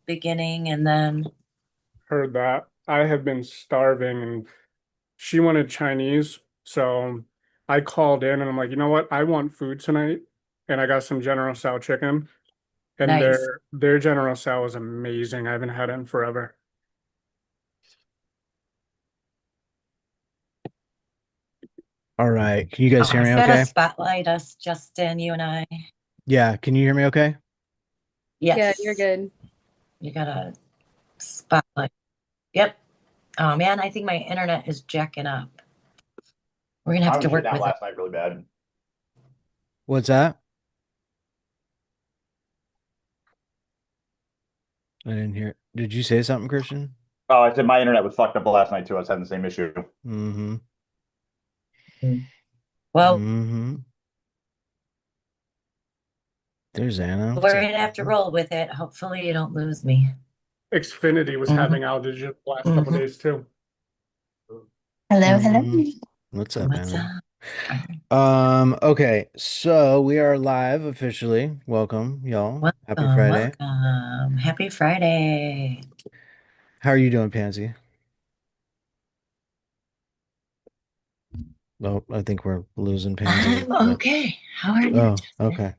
beginning, and then Heard that. I have been starving and she wanted Chinese. So I called in and I'm like, you know what? I want food tonight. And I got some General Tso chicken. And nice. their General Tso is amazing. I haven't had it in forever. All right. Can you guys hear me Gotta okay? spotlight us, Justin, you and I. Yeah. Can you hear me okay? Yeah, you're Yes, good. you gotta spotlight. Yep. Oh man, I think my internet is jacking up. We're gonna I have was to shut work down with it. last night really bad. What's that? I didn't hear. Did you say something, Christian? Oh, I said my internet was fucked up last night too. I was having the same issue. Mm-hmm. Mm. Well, Mm-hmm. There's Anna. What's we're up, gonna have to Anna? roll with it. Hopefully you don't lose me. Xfinity was Hmm. having outages the last couple Hmm. days too. Hello, hello. Mm-hmm. What's up, What's Anna? up? Okay, so we are live officially. Welcome, y'all. Happy Welcome, Friday. welcome. Happy Friday. How are you doing, Pansy? Oh, I think we're losing Pansy, I'm but okay. How are you, oh, Justin? okay.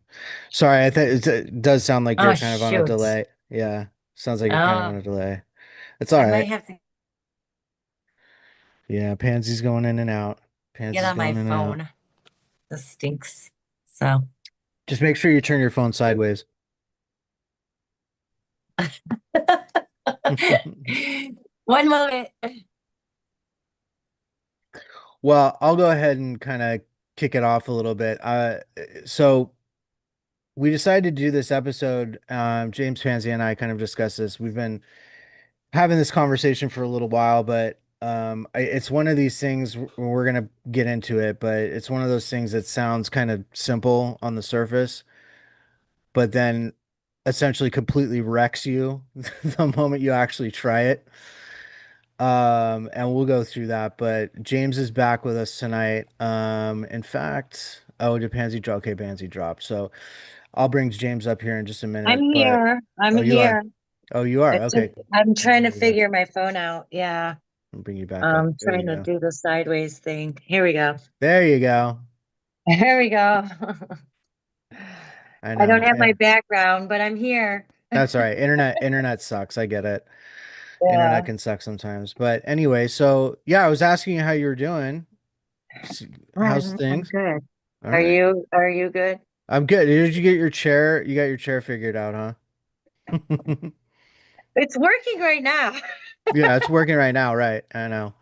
Sorry, I think it does sound like Oh you're kind of on a shoot. delay. Yeah, sounds like you're kind of on Oh, a delay. It's all I might right. have to Yeah, Pansy's going in and out. get Pansy's on my going in and out. phone. This stinks. So Just make sure you turn your phone sideways. one moment. Well, I'll go ahead and kind of kick it off a little bit. So we decided to do this episode. James Pansy and I kind of discussed this. We've been having this conversation for a little while, but it's one of these things we're gonna get into it, but it's one of those things that sounds kind of simple on the surface, but then essentially completely wrecks you the moment you actually try it. And we'll go through that, but James is back with us tonight. In fact, oh, did Pansy drop? Okay, Pansy dropped. So I'll bring James up here in just a minute, I'm but here. I'm oh, you are. here. Oh, you are. It's just Okay. I'm I'll trying bring to you back. figure my phone out. Yeah. I'll bring you back up. There Trying you to go. do the sideways thing. Here we go. There you go. Here we go. I I don't know. have my background, but I'm here. That's all right. Internet sucks. I get it. Internet Yeah. can suck sometimes. But anyway, so yeah, I was asking you how you were doing. How's I'm things? good. All right. Are you good? I'm good. Did you get your chair? You got your chair figured out, huh? It's working right now. Yeah, it's working right now, right? I know.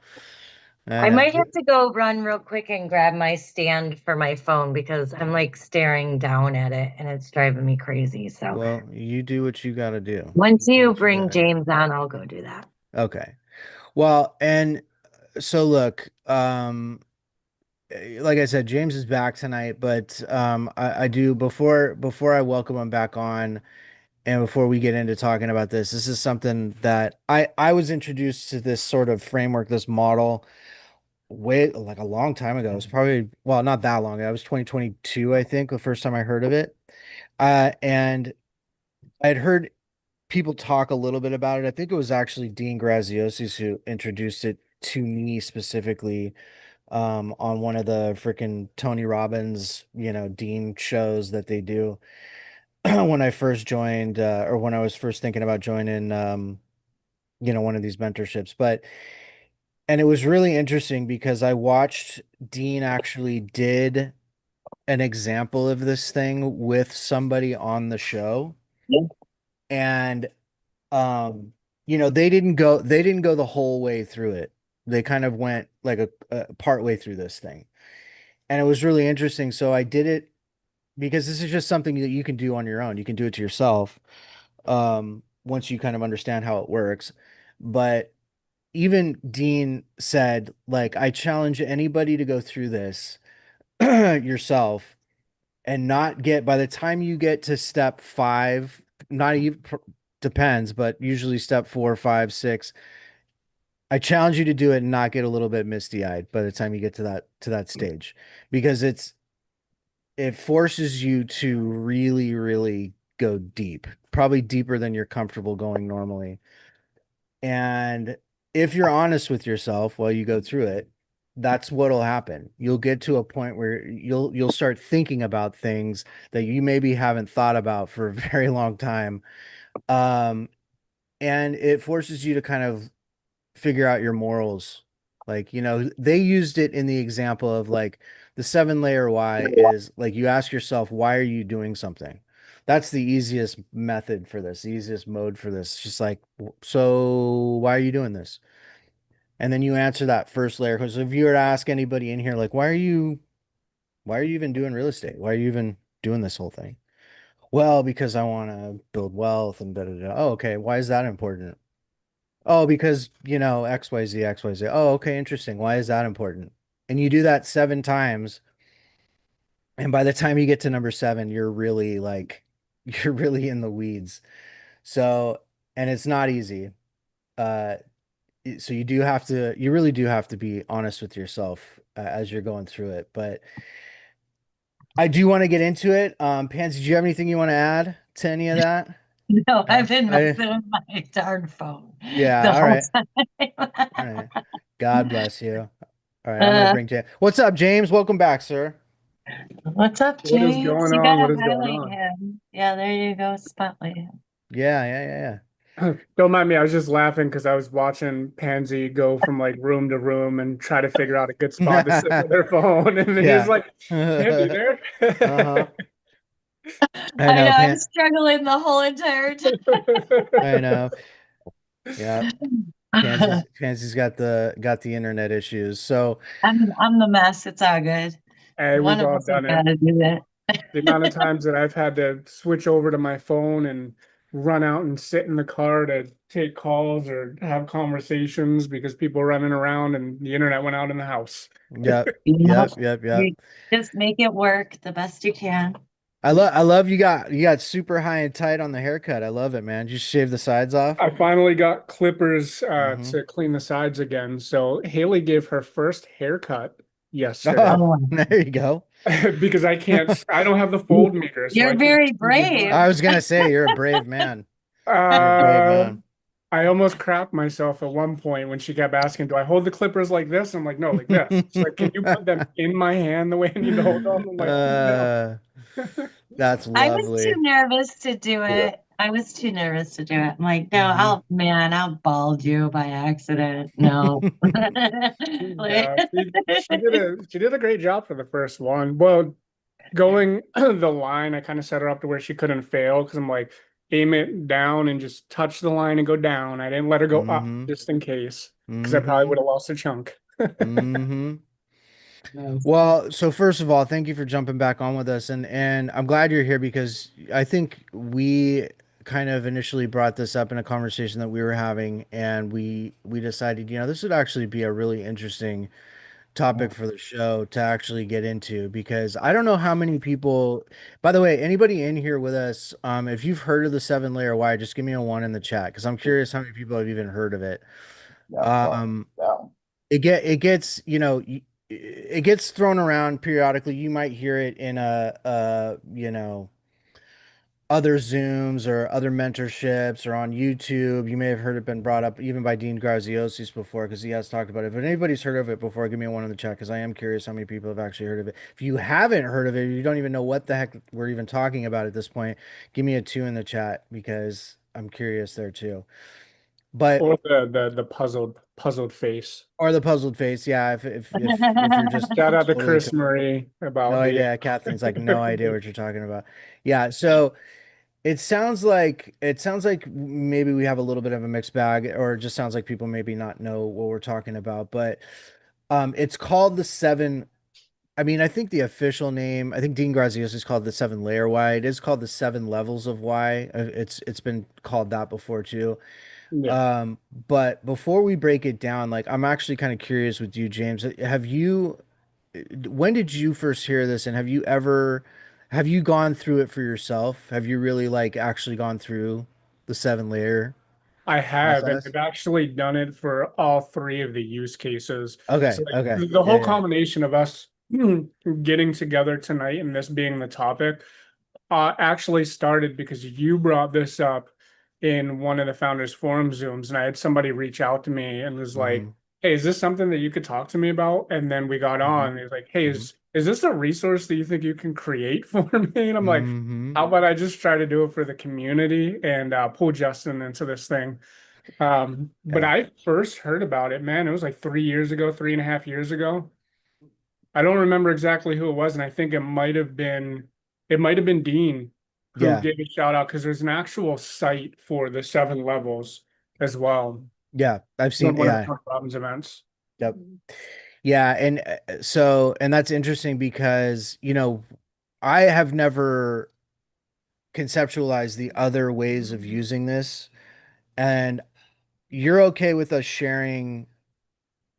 I I know. might have to go run real quick and grab my stand for my phone because I'm like staring down at it and it's driving me crazy. So Well, you do what you got to do. once You do you what you got bring to do. James on, I'll go do that. Okay. Well, and so look, like I said, James is back tonight, but I do before I welcome him back on, and before we get into talking about this, this is something that I was introduced to this sort of framework, this model, way like a long time ago. It was probably, well, not that long ago. It was 2022, I think, the first time I heard of it. And I'd heard people talk a little bit about it. I think it was actually Dean Graziosi who introduced it to me specifically on one of the freaking Tony Robbins, Dean shows that they do when I first joined, or when I was first thinking about joining, one of these mentorships. And it was really interesting because I watched Dean actually did an example of this thing with somebody on the show. And, um, they didn't go the whole way through it. They kind of went like a part way through this thing. And it was really interesting. So I did it because this is just something that you can do on your own. You can do it to yourself, once you kind of understand how it works. But even Dean said, like, I challenge anybody to go through this yourself and not get, by the time you get to step five, not even, depends, but usually step four, five, six. I challenge you to do it and not get a little bit misty-eyed by the time you get to that stage, because it forces you to really, really go deep, probably deeper than you're comfortable going normally. And if you're honest with yourself while you go through it, that's what'll happen. You'll get to a point where you'll start thinking about things that you maybe haven't thought about for a very long time. And it forces you to kind of figure out your morals. Like, they used it in the example of like the 7-layer why is like you ask yourself, why are you doing something? That's the easiest method for this, the easiest mode for this. It's just like, so why are you doing this? And then you answer that first layer. Because if you were to ask anybody in here, like, why are you even doing real estate? Why are you even doing this whole thing? Well, because I want to build wealth and da da da. Oh, okay. Why is that important? Oh, because, XYZ, XYZ. Oh, okay, interesting. Why is that important? And you do that 7 times. And by the time you get to number 7, you're really you're really in the weeds. So, and it's not easy. Uh, so you really do have to be honest with yourself as you're going through it. But I do want to get into it. Pansy, do you have anything you want to add to any of that? No, I've been I- messing with my darn phone. Yeah, the all whole right. time. All right. God bless you. All right, I'm gonna bring James. What's up, James? Welcome back, sir. What's up, What is James? going You on? What gotta is going highlight on? him. Yeah, there you go. Spotlight him. Yeah. Don't mind me. I was just laughing because I was watching Pansy go from like room to room and try to figure out a good spot to sit with her phone, and then he's Yeah. like, "Can't be there." Uh-huh. I I know, know. I'm struggling the whole entire time. I know. Yeah. Pansy's got the internet issues. So I'm the mess. It's all good. Hey, One we've of all us has done it. got to do it. The amount of times that I've had to switch over to my phone and run out and sit in the car to take calls or have conversations because people are running around and the internet went out in the house. yep. Yep. Yep. You just make it work the best you can. I love you got super high and tight on the haircut. I love it, man. Did you shave the sides off? I finally got clippers Mhm. to clean the sides again. So Haley gave her first haircut yesterday Oh, Oh, there you go. because I don't have the fold meter, so I you're can't very see the brave. I was gonna say you're a brave man. line. You're a brave man. I almost crapped myself at one point when she kept asking, "Do I hold the clippers like this?" I'm like, "No, like this." She's like, "Can you put them in my hand the way I need to hold them?" I'm like, "No." Uh, that's I was too lovely. nervous to do Yeah. it. I was too nervous to do it. I'm like, no, Mhm. I'll bald you by accident. No. Yeah, Like- she did a great job for the first one. Well, going the line, I kind of set her up to where she couldn't fail because I'm like, aim it down and just touch the line and go down. I didn't let her go up Mhm. just in case because I probably Mhm. would have lost a chunk. Mhm. Nice. Well, so first of all, thank you for jumping back on with us, and I'm glad you're here because I think we kind of initially brought this up in a conversation that we were having, and we decided, this would actually be a really interesting topic for the show to actually get into because I don't know how many people. By the way, anybody in here with us, if you've heard of the 7-layer why, just give me a 1 in the chat because I'm curious how many people have even heard of it. Yeah, Um, yeah. it gets it gets thrown around periodically. You might hear it in other Zooms or other mentorships or on YouTube. You may have heard it been brought up even by Dean Graziosis before because he has talked about it. If anybody's heard of it before, give me a 1 in the chat because I am curious how many people have actually heard of it. If you haven't heard of it, you don't even know what the heck we're even talking about at this point, give me a 2 in the chat because I'm curious there too. But Or the puzzled face. or the puzzled face, yeah. If you're just Shout out to totally Chris Murray no about the idea. Kathleen's like, no idea what you're talking about. Yeah, so it sounds like maybe we have a little bit of a mixed bag, or it just sounds like people maybe not know what we're talking about. But it's called the 7. I mean, I think the official name, I think Dean Graziosi is called the 7-layer why. It is called the 7 levels of why. It's been called that before too. yeah. But before we break it down, like I'm actually kind of curious with you, James. When did you first hear this, and have you gone through it for yourself? Have you really like actually gone through the 7-layer I have, and process? I've actually done it for all 3 of the use cases. Okay, So like okay. the whole Yeah. combination of us getting together tonight and this being the topic, actually started because you brought this up in one of the founders forum Zooms, and I had somebody reach out to me and was like, Mhm. "Hey, is this something that you could talk to me about?" And then we got on. And he was like, "Hey, is this a resource that you think you can create for me?" And I'm like, Mhm. "How about I just try to do it for the community and pull Justin into this thing?" But Yeah. I first heard about it, man, it was like 3 years ago, 3.5 years ago. I don't remember exactly who it was, and I think it might have been Dean who Yeah. gave a shout out because there's an actual site for the 7 levels as well. Yeah. I've It's on seen, one of yeah. Tony Robbins events. Yep. Yeah, and so, and that's interesting because, I have never conceptualized the other ways of using this, and you're okay with us sharing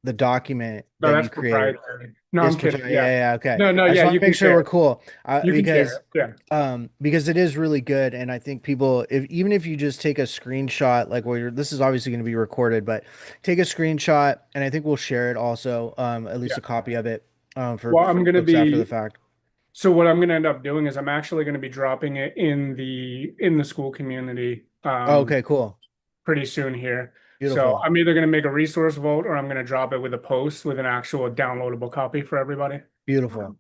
the document No, that you that's created. proprietary. No, It's I'm kidding. yeah, Yeah. yeah, okay. No, I just yeah, want you to make can sure we're share. cool, You can share it. Yeah. because it is really good, and I think people, if even if you just take a screenshot, like where this is obviously going to be recorded, but take a screenshot, and I think we'll share it also, at least Yeah. a copy of it, for Well, I'm gonna folks after the be fact. so what I'm gonna end up doing is I'm actually gonna be dropping it in the school community Oh, okay, cool, pretty soon here. So beautiful, I'm either gonna make a resource vote or I'm gonna drop it with a post with an actual downloadable copy for everybody. beautiful.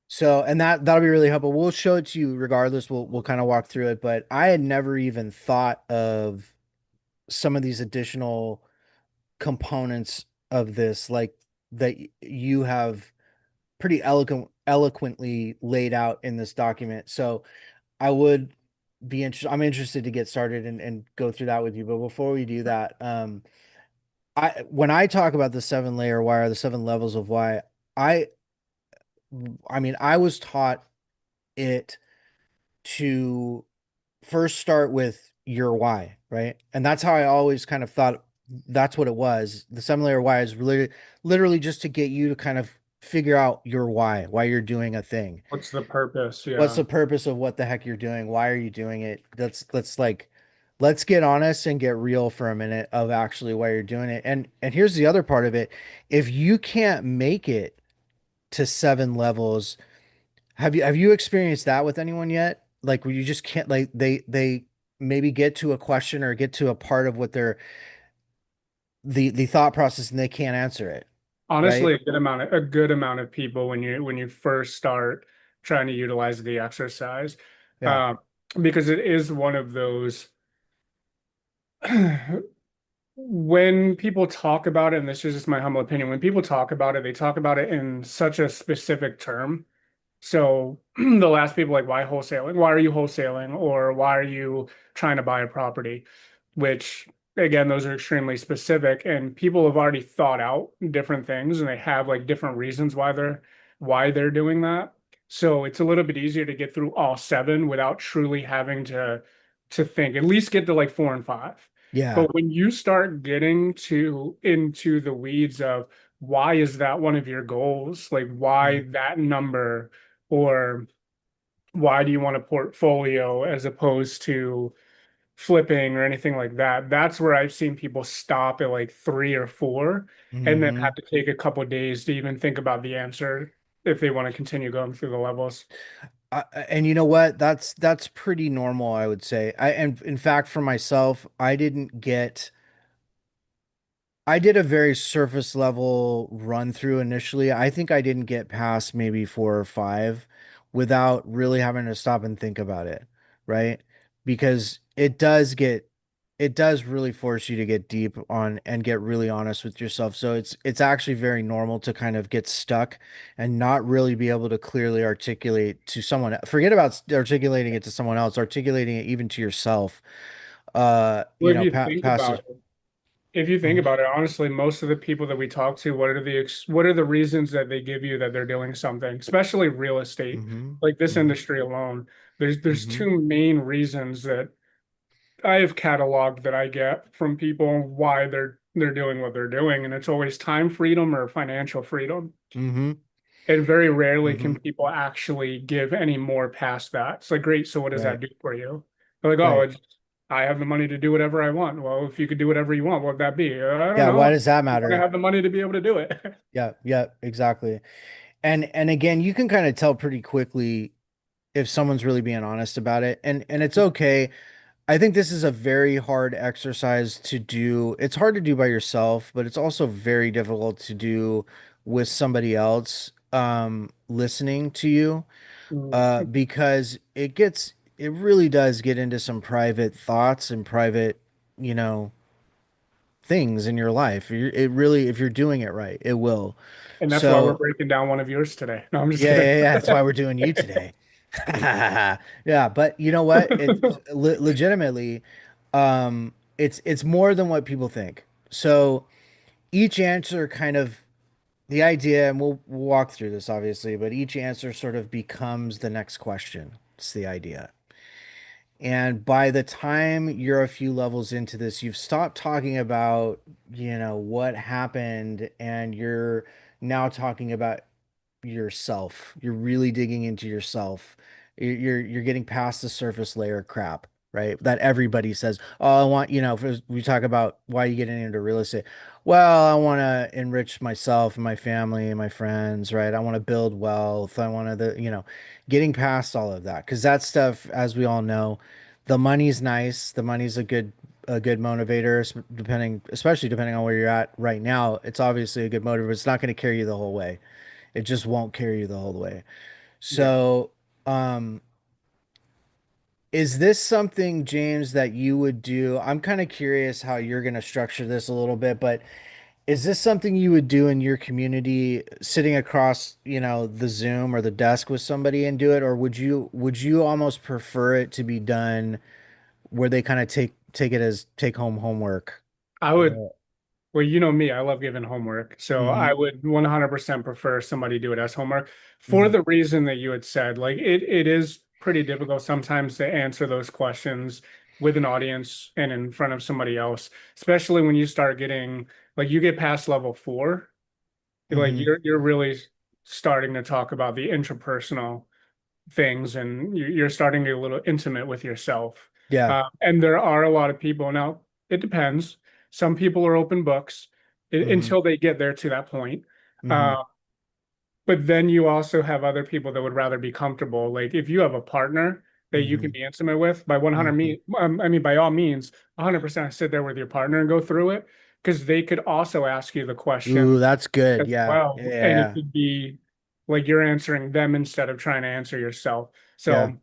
So, and that'll be really helpful. We'll show it to you regardless. We'll kind of walk through it, but I had never even thought of some of these additional components of this, like that you have pretty eloquently laid out in this document. So I would be interested. I'm interested to get started and go through that with you. But before we do that, when I talk about the 7 layer why, or the 7 levels of why, I I mean, I was taught it to first start with your why, right? And that's how I always kind of thought that's what it was. The 7 layer why is really literally just to get you to kind of figure out your why you're doing a thing. What's the purpose? What's Yeah. the purpose of what the heck you're doing? Why are you doing it? Let's get honest and get real for a minute of actually why you're doing it. And here's the other part of it. If you can't make it to 7 levels, have you experienced that with anyone yet? Like where you just can't, like they maybe get to a question or get to a part of what their the thought process and they can't answer it, right? Honestly, a good amount of people when you first start trying to utilize the exercise, Yeah. uh, because it is one of those when people talk about it, and this is just my humble opinion, when people talk about it, they talk about it in such a specific term. So they'll ask people like, why wholesaling? Why are you wholesaling? Or why are you trying to buy a property? Which, again, those are extremely specific, and people have already thought out different things, and they have like different reasons why they're doing that. So it's a little bit easier to get through all 7 without truly having to think. At least get to like 4 and 5. Yeah. But when you start getting into the weeds of why is that one of your goals? Like why Mhm. that number, or why do you want a portfolio as opposed to flipping or anything like that? That's where I've seen people stop at like 3 or 4 and then Mhm. have to take a couple days to even think about the answer if they want to continue going through the levels. And you know what? That's pretty normal, I would say. And in fact, for myself, I did a very surface level run through initially. I think I didn't get past maybe 4 or 5 without really having to stop and think about it, right? Because it does really force you to get deep on and get really honest with yourself. So it's actually very normal to kind of get stuck and not really be able to clearly articulate to someone. Forget about articulating it to someone else, articulating it even to yourself. Well, if you think Past. about it, if you think Mhm. about it, honestly, most of the people that we talk to, what are the reasons that they give you that they're doing something, especially real estate, Mhm. like this Mhm. industry alone. There's Mhm. 2 main reasons that I have cataloged that I get from people why they're doing what they're doing, and it's always time freedom or financial freedom. Mhm. And very rarely can Mhm. people actually give any more past that. It's like, great, so what does that Right. do for you? They're like, oh, Right. I have the money to do whatever I want. Well, if you could do whatever you want, what would that be? I don't Yeah, know. why does that I want to matter? have the money to be able to do it. Yeah, yeah, exactly. And again, you can kind of tell pretty quickly if someone's really being honest about it. And it's okay. I think this is a very hard exercise to do. It's hard to do by yourself, but it's also very difficult to do with somebody else listening to you, Mm. because it really does get into some private thoughts and private, you know, things in your life. It really, if you're doing it right, it will. And that's why we're So breaking down one of yours today. No, I'm just yeah, kidding. yeah, yeah. That's why we're doing you today. Yeah, but you know what? It's legitimately, it's more than what people think. So each answer kind of the idea, and we'll walk through this obviously, but each answer sort of becomes the next question. It's the idea. And by the time you're a few levels into this, you've stopped talking about, what happened, and you're now talking about yourself. You're really digging into yourself. You're getting past the surface layer crap, right? That everybody says, "Oh, I want," if we talk about why you getting into real estate. Well, I want to enrich myself and my family and my friends, right? I want to build wealth. I want to, getting past all of that, because that stuff, as we all know, the money's nice. The money's a good motivator, especially depending on where you're at right now. It's obviously a good motivator, but it's not going to carry you the whole way. It just won't carry you the whole way. Yeah. So, is this something, James, that you would do? I'm kind of curious how you're going to structure this a little bit, but is this something you would do in your community, sitting across, the Zoom or the desk with somebody and do it, or would you almost prefer it to be done where they kind of take it as take home homework? I would, Uh, well, you know me, I love giving homework. So I mhm, would 100% prefer somebody do it as homework for mhm, the reason that you had said. Like it is pretty difficult sometimes to answer those questions with an audience and in front of somebody else, especially when you start getting like you get past level 4, like mhm. you're really starting to talk about the interpersonal things, and you're starting to get a little intimate with yourself. Yeah. And there are a lot of people now, it depends. Some people are open books Mhm, until they get there to that point. mhm, Uh, but then you also have other people that would rather be comfortable. Like if you have a partner that you can mhm, be intimate with, by 100 mhm. me, I mean, by all means, 100% sit there with your partner and go through it, because they could also ask you the Ooh, question that's good. as Yeah. Yeah. well. And it Yeah. could be like you're answering them instead of trying to answer yourself. Yeah. So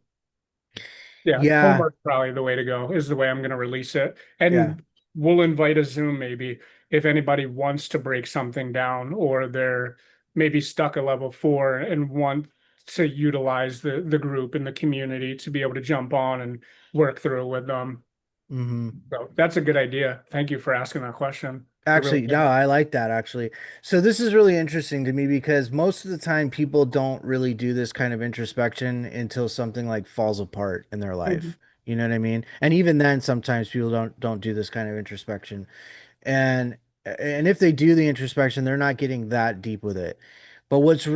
yeah, Yeah. homework's probably the way to go, is the way I'm going to release it. Yeah. And we'll invite a Zoom maybe if anybody wants to break something down, or they're maybe stuck at level 4 and want to utilize the group and the community to be able to jump on and work through it with them. Hmm. So that's a good idea. Thank you for asking that question. It really Actually, no, is. I like that actually. So this is really interesting to me because most of the time people don't really do this kind of introspection until something like falls apart in their Mhm. life. You know what I mean? And even then sometimes people don't do this kind of introspection. And if they do the introspection, they're not getting that deep with it. But what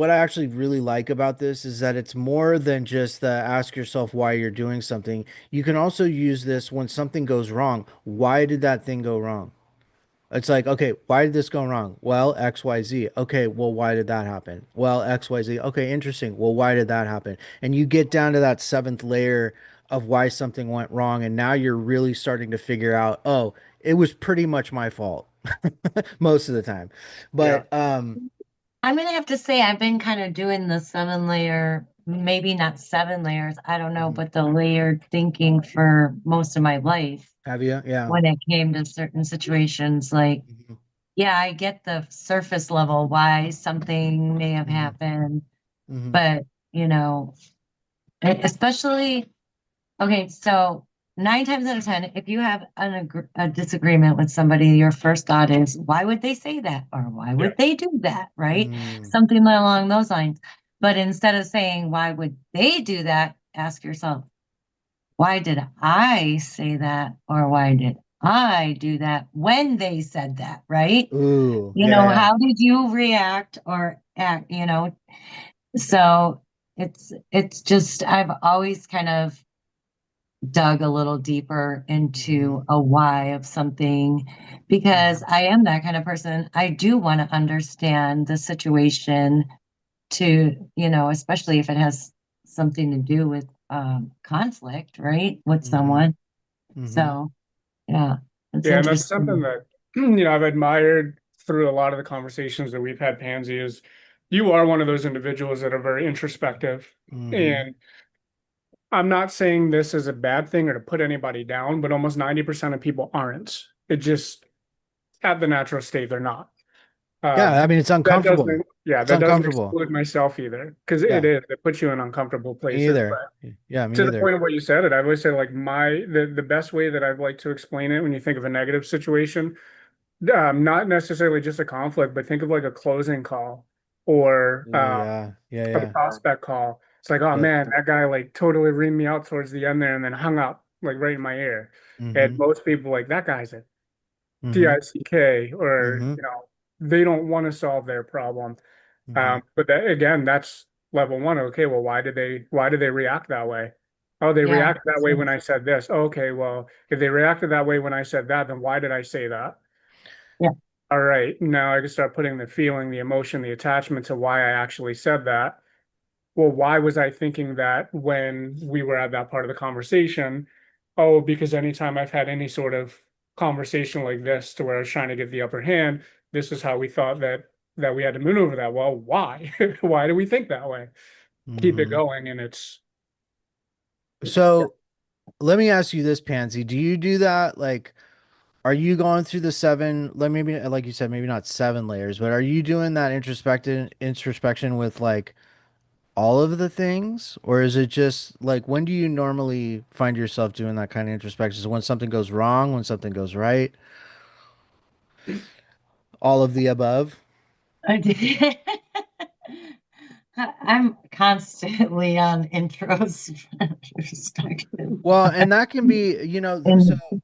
I actually really like about this is that it's more than just the ask yourself why you're doing something. You can also use this when something goes wrong. Why did that thing go wrong? It's like, okay, why did this go wrong? Well, XYZ. Okay, well, why did that happen? Well, XYZ. Okay, interesting. Well, why did that happen? And you get down to that seventh layer of why something went wrong, and now you're really starting to figure out, oh, it was pretty much my fault most of the time. Yeah. But I'm gonna have to say I've been kind of doing the 7 layer, maybe not 7 layers, I don't know, mhm. but the layered thinking for most of my life Have you? Yeah. when it came to certain situations. Like, Mhm, yeah, I get the surface level why something may have mhm, happened, mhm, but you know, especially okay, so 9 times out of 10, if you have a disagreement with somebody, your first thought is, why would they say that? Or why Yeah. would they do that? Right? mhm, Something along those lines. But instead of saying, why would they do that? Ask yourself, why did I say that? Or why did I do that when they said that? Right? ooh, yeah, yeah. How did you react or act? So it's just I've always kind of dug a little deeper into Mhm, a why of something because mhm, I am that kind of person. I do want to understand the situation to, especially if it has something to do with conflict, right? With Mhm. someone. Mhm. So yeah, it's Yeah, and that's something interesting. that I've admired through a lot of the conversations that we've had, Pansy, is you are one of those individuals that are very introspective. Mhm. And I'm not saying this is a bad thing or to put anybody down, but almost 90% of people aren't. It just at the natural state, they're not. Yeah, I mean, it's That uncomfortable. doesn't, yeah, It's that doesn't uncomfortable. exclude myself either, because Yeah, it puts you in uncomfortable me places. either. But Yeah, me to the either. point of what you said, I've always said like the best way that I've liked to explain it when you think of a negative situation, not necessarily just a conflict, but think of like a closing call or Oh yeah, yeah, a yeah. prospect call. It's like, oh Yep. man, that guy like totally reamed me out towards the end there and then hung up like right in my ear. And Mhm. most people like that guy's a Mhm. DICK or Mhm. they don't want to solve their problem. Mhm. But that again, that's level one. Okay, well, why did they react that way? Oh, they Yeah. reacted that way when I said this. Okay, well, if they reacted that way when I said that, then why did I say that? Yeah. All right, now I can start putting the feeling, the emotion, the attachment to why I actually said that. Well, why was I thinking that when we were at that part of the conversation? Oh, because anytime I've had any sort of conversation like this to where I was trying to get the upper hand, this is how we thought that we had to maneuver that. Well, why? Why do we think that way? Keep it Mhm. going, and it's So let me ask you this, Pansy. Do you do that? Like, are you going through the seven, like maybe like you said, maybe not seven layers, but are you doing that introspection with like all of the things? Or is it just like when do you normally find yourself doing that kind of introspection? Is it when something goes wrong, when something goes right? All of the above? I did. I'm constantly on introspection. Well, and that can be, you know, so And,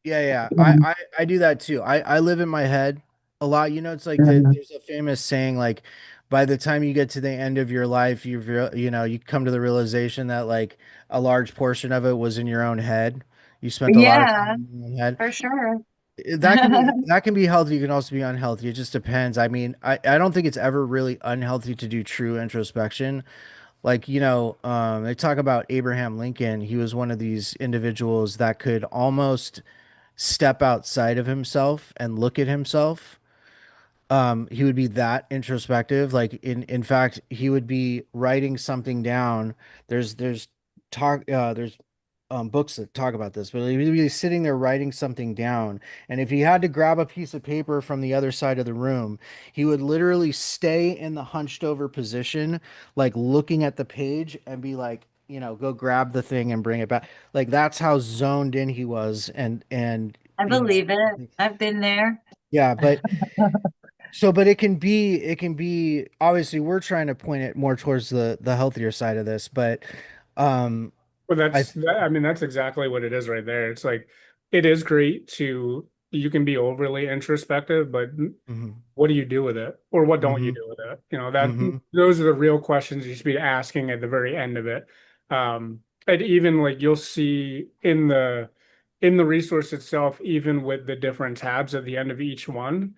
yeah, yeah. um, I do that too. I live in my head a lot. You know, it's like there's a famous saying like by the time you get to the end of your life, you know, you come to the realization that like a large portion of it was in your own head. You spent a lot of yeah, time in your own head. for sure. That can be healthy. You can also be unhealthy. It just depends. I mean, I don't think it's ever really unhealthy to do true introspection. Like, you know, they talk about Abraham Lincoln. He was one of these individuals that could almost step outside of himself and look at himself. He would be that introspective. Like in fact, he would be writing something down. There's there's books that talk about this, but he would be sitting there writing something down. And if he had to grab a piece of paper from the other side of the room, he would literally stay in the hunched over position, like looking at the page and be like, you know, go grab the thing and bring it back. Like that's how zoned in he was. And I you know, believe it. I've been there. yeah, but so, but it can be, obviously we're trying to point it more towards the healthier side of this, but, um, Well, I, I mean, that's exactly what it is right there. It's like, it is great you can be overly introspective, but mhm, what do you do with it? Or what don't you mhm, do with it? mhm, Those are the real questions you should be asking at the very end of it. And even like you'll see in the resource itself, even with the different tabs at the end of each one,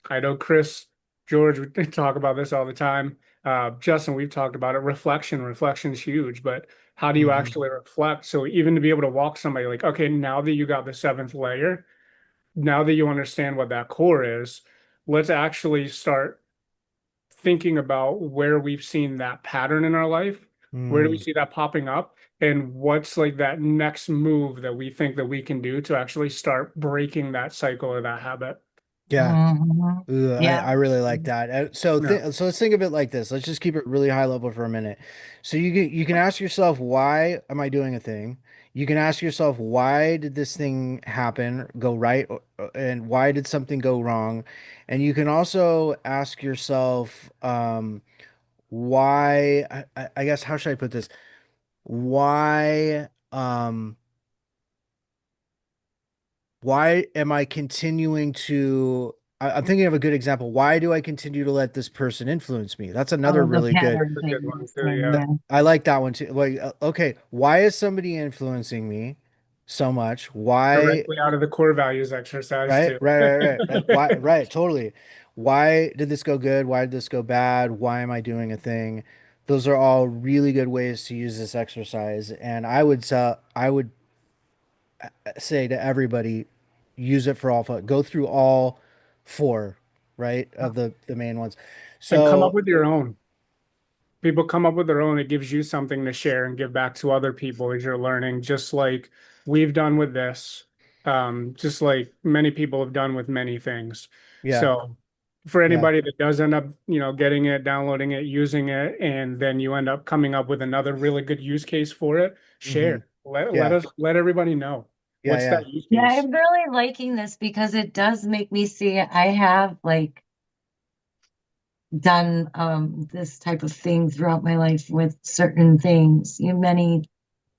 I know Chris, George, we talk about this all the time. Justin, we've talked about it. Reflection's huge, but how do you mhm. actually reflect? So even to be able to walk somebody like, okay, now that you got the seventh layer, now that you understand what that core is, let's actually start thinking about where we've seen that pattern in our life. Where do we Mm, see that popping up? And what's like that next move that we think that we can do to actually start breaking that cycle or that habit? yeah. Mhm. Ooh, Yeah. I really like that. Yeah. So let's think of it like this. Let's just keep it really high level for a minute. So you can ask yourself, why am I doing a thing? You can ask yourself, why did this thing happen, go right, and why did something go wrong? And you can also ask yourself, why, I guess, how should I put this? Why, why am I continuing to I'm thinking of a good example. Why do I continue to let this person influence me? That's another Oh, the really good. pattern That's a thing good you're one too. saying, Yeah. yeah. I like that one too. Like, okay, why is somebody influencing me so much? Why? Directly out of the core values exercise Right, too. Why? Right, totally. Why did this go good? Why did this go bad? Why am I doing a thing? Those are all really good ways to use this exercise. And I would say to everybody, use it for all fun. Go through all four, right, of the main ones. And come up So with your own. People come up with their own. It gives you something to share and give back to other people as you're learning, just like we've done with this. Just like many people have done with many things. yeah, So for yeah. anybody that does end up, getting it, downloading it, using it, and then you end up coming up with another really good use case for it, Hmm. share. Let Yeah, us let everybody know yeah, what's yeah. that use Yeah, case. I'm really liking this because it does make me see I have like done this type of thing throughout my life with certain things, many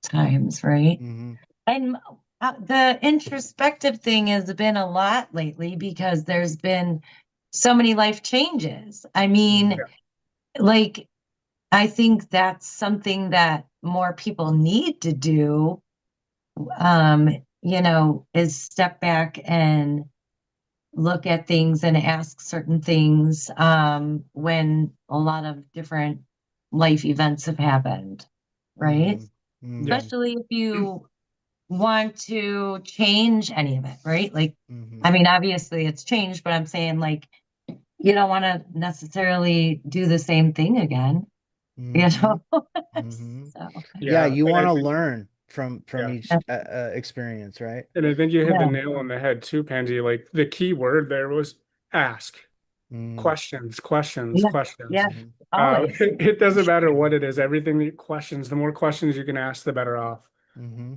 times, right? Hmm. And the introspective thing has been a lot lately because there's been so many life changes. I mean, like, I think that's something that more people need to do, um, is step back and look at things and ask certain things when a lot of different life events have happened, right? Hmm. Hmm. Yeah. Especially if you want to change any of it, right? Like, Hmm. I mean, obviously it's changed, but I'm saying like you don't want to necessarily do the same thing again, you Hmm. know? Hmm. So, Yeah, Yeah. you And want I to think, learn from yeah. each experience, right? And I think you hit the Yeah, nail on the head too, Pansy. Like the key word there was ask. Mm-hmm. Questions, questions, yeah, yeah, questions. always. It doesn't matter what it is. Everything that questions, the more questions you can ask, the better off. Hmm.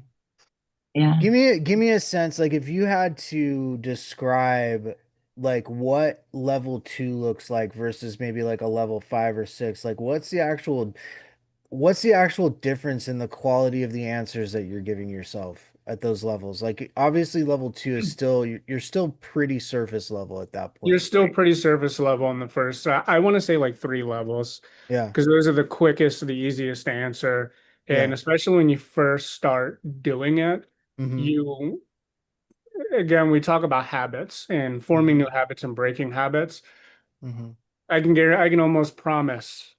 Yeah. Give me a sense, like if you had to describe like what level two looks like versus maybe like a level five or six, like what's the actual difference in the quality of the answers that you're giving yourself at those levels? Like obviously level two is still you're still pretty surface level at that You're point. still pretty surface level on the first. I want to say like 3 levels Yeah. because those are the quickest, the easiest to answer. And Yeah. especially when you first start doing it, Mm-hmm. you, again, we talk about habits and forming Mm-hmm. new habits and breaking habits. Mm-hmm. I can almost promise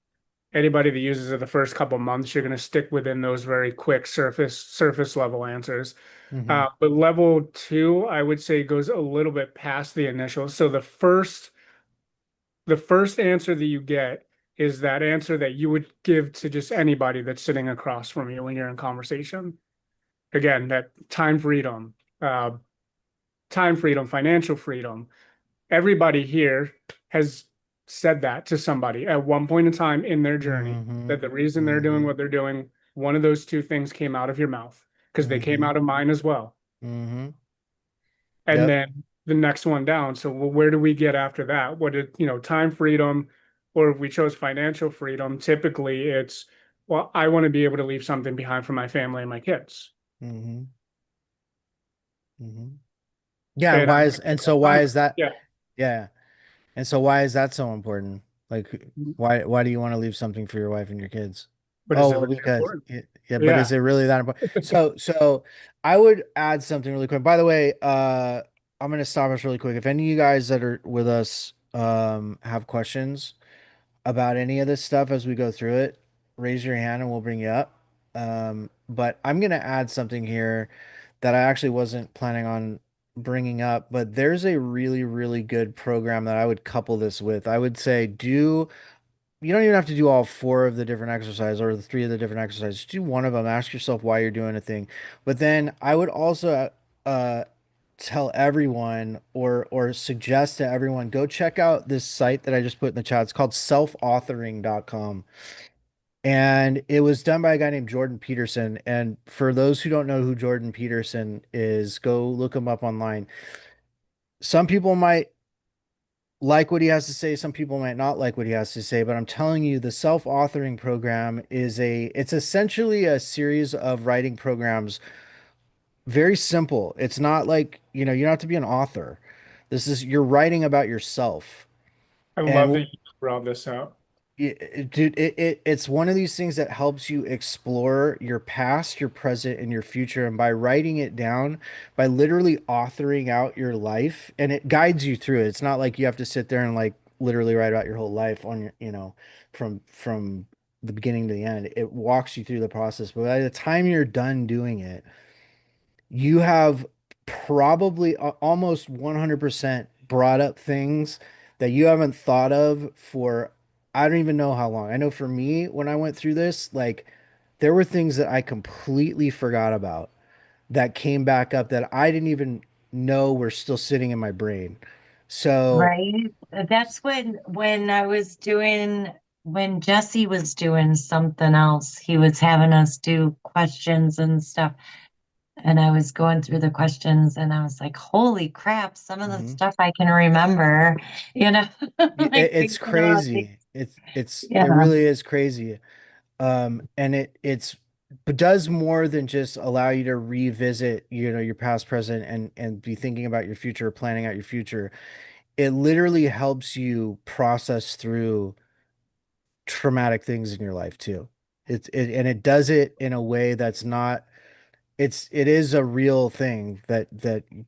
anybody that uses it the first couple months, you're going to stick within those very quick surface level answers. Mm-hmm. But level two, I would say, goes a little bit past the initial. So the first answer that you get is that answer that you would give to just anybody that's sitting across from you when you're in conversation. Again, that uh, time freedom, financial freedom. Everybody here has said that to somebody at one point in time in their journey, Mm-hmm. that the reason they're doing Mm-hmm. what they're doing, one of those two things came out of your mouth because they came Mm-hmm. out of mine as well. Mm-hmm. And Yep. then the next one down. So well, where do we get after that? What did, time freedom, or if we chose financial freedom, typically it's, well, I want to be able to leave something behind for my family and my kids. Mm-hmm. Mm-hmm. Yeah, And I'm and so fine why with is that? it. Yeah. Yeah. And so why is that so important? Like why do you want to leave something for your wife and your kids? But is Oh, it well, really because important? yeah, but Yeah. is it really that important? So I would add something really quick. By the way, I'm gonna stop us really quick. If any of you guys that are with us have questions about any of this stuff as we go through it, raise your hand and we'll bring you up. But I'm gonna add something here that I actually wasn't planning on bringing up, but there's a really, really good program that I would couple this with. I would say you don't even have to do all four of the different exercises or the three of the different exercises. Just do one of them. Ask yourself why you're doing a thing. But then I would also uh, tell everyone or suggest to everyone go check out this site that I just put in the chat. It's called selfauthoring.com. And it was done by a guy named Jordan Peterson. And for those who don't know who Jordan Peterson is, go look him up online. Some people might like what he has to say, some people might not like what he has to say, but I'm telling you, the self-authoring program it's essentially a series of writing programs, very simple. It's not like, you don't have to be an author. You're writing about yourself. I love And that you brought this up. dude, it's one of these things that helps you explore your past, your present, and your future. And by writing it down, by literally authoring out your life, and it guides you through it. It's not like you have to sit there and like literally write about your whole life on your, from the beginning to the end. It walks you through the process. But by the time you're done doing it, you have probably almost 100% brought up things that you haven't thought of for I don't even know how long. I know for me, when I went through this, like there were things that I completely forgot about that came back up that I didn't even know were still sitting in my brain. So, Right. That's when I was doing when Jesse was doing something else, he was having us do questions and stuff. And I was going through the questions and I was like, holy crap, some of the mhm. stuff I can remember, you know, like It's thinking about things. crazy. It Yeah. really is crazy. And it's but does more than just allow you to revisit, your past, present, and be thinking about your future, planning out your future. It literally helps you process through traumatic things in your life too. And it does it in a way that's not it is a real thing that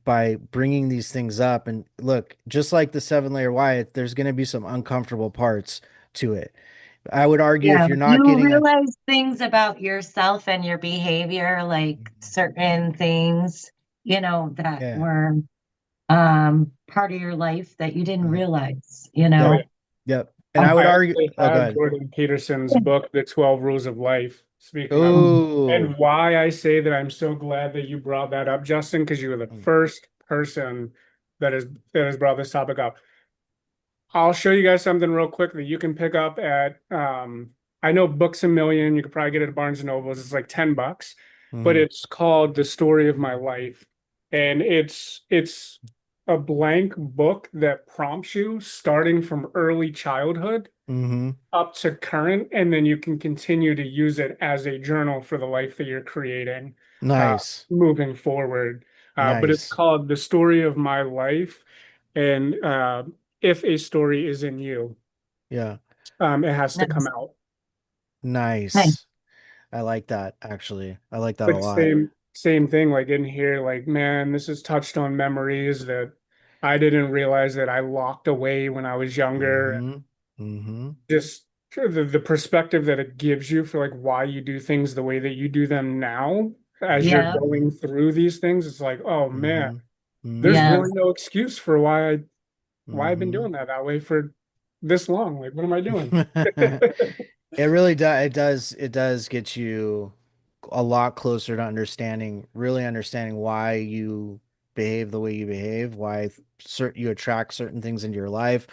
by bringing these things up, and look, just like the 7-layer why, there's going to be some uncomfortable parts to it. I would argue if Yeah. you're not You getting a realize things about yourself and your behavior, like certain things, that yeah. were part of your life that you didn't Mhm. realize, Oh, Yep. yeah. Yep. And I would I argue, actually oh, go have ahead. Jordan Peterson's book, The 12 Rules of Life, speaking of, Oh, and why I say that I'm so glad that you brought that up, Justin, because you were the first person that has brought this topic up. I'll show you guys something real quick that you can pick up at I know Books a Million, you could probably get it at Barnes and Nobles. It's like $10, but mm-hmm. it's called The Story of My Life. And it's a blank book that prompts you starting from early childhood Mm-hmm. up to current, and then you can continue to use it as a journal for the life that you're creating Nice. moving forward. But it's Nice. called The Story of My Life. And if a story is in you, Yeah. it has to come Nice. out. Nice. Nice. I like that, actually. I like that a But lot. same thing, like in here, like, man, this has touched on memories that I didn't realize that I locked away when I was younger. Mm-hmm. Mm-hmm. Just the perspective that it gives you for like why you do things the way that you do them now as you're Yeah. Mm-hmm. going through these things. It's like, oh man, Mm-hmm. there's Mm-hmm. really Yes. no excuse for why I've been Mm-hmm. doing that way for this long. Like, what am I doing? It really does. It does get you a lot closer to understanding, really understanding why you behave the way you behave, why you attract certain things into your life,